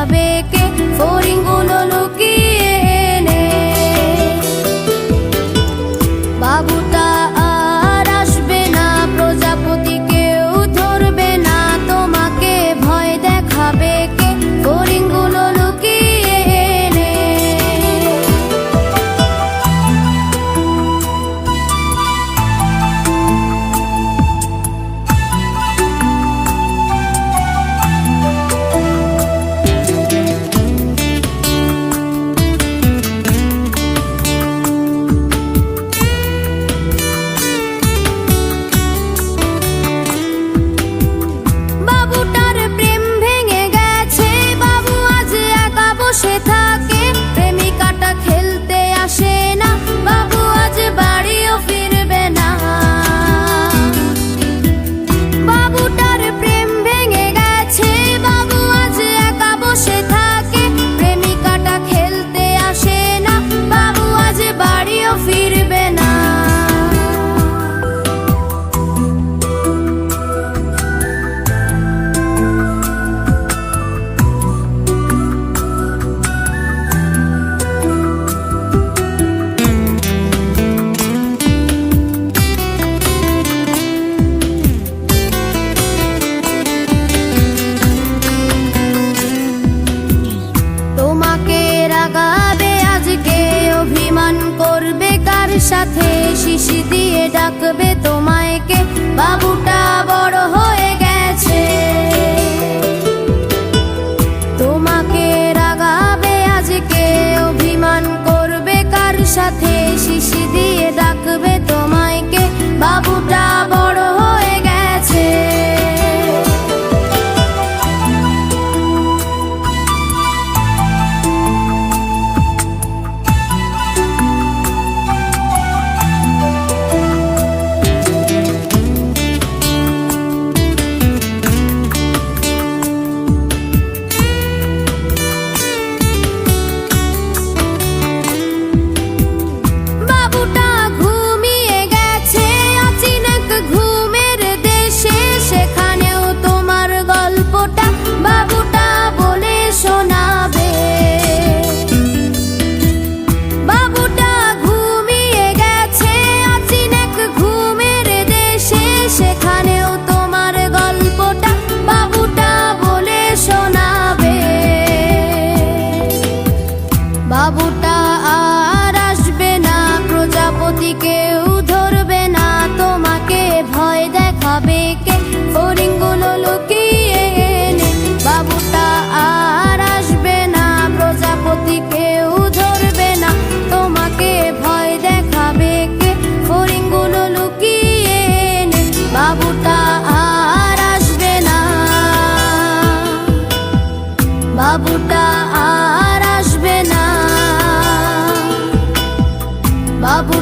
দেখাবে কে ফড়িংগুলো লুকিয়ে এনে। বাবুটা আর আসবে না, প্রজাপতি কেউ ধরবে না, তোমাকে ভয় দেখাবে কে ফড়িংগুলো লুকিয়ে এনে। বাবুটার প্রেম ভেঙে গেছে, বাবু আজ একা বসে থাকে, প্রেমিকাটা খেলতে আসে না, বাবু আজ বাড়িও ফিরবে না। বাবুটার প্রেম ভেঙে গেছে, বাবু আজ একা বসে থাকে, প্রেমিকাটা খেলতে আসে না, বাবু আজ বাড়িও ফিরবে না। তোমাকে রাগাবে আজকে, অভিমান করবে কার সাথে, শিশি দিয়ে ডাকবে তোমায় কে, বাবুটা বড় হয়ে গেছে। তোমাকে রাগাবে আজকে, অভিমান করবে কার সাথে, শিশি দিয়ে ডাকবে তোমায় কে, বাবুটা বড় হয়ে গেছে। বাবুটা ঘুমিয়ে গেছে অচিনাক ঘুমের দেশে, সেখানেও তোমার গল্পটা বাবুটা বলে শোনাবে। বাবুটা ঘুমিয়ে গেছে অচিনাক ঘুমের দেশে, সেখানেও তোমার গল্পটা বাবুটা বলে শোনাবে। বাবুটা আর আসবে না, প্রজাপতি কেউ ধরবে না, তোমাকে ভয় দেখাবে কে ফড়িংগুলো লুকিয়ে এনে। বাবুটা আর আসবে না, প্রজাপতি কেউ ধরবে না, তোমাকে ভয় দেখাবে কে ফড়িংগুলো লুকিয়ে এনে। বাবুটা আর আসবে না, বাবুটা আর আসবে না, বাবু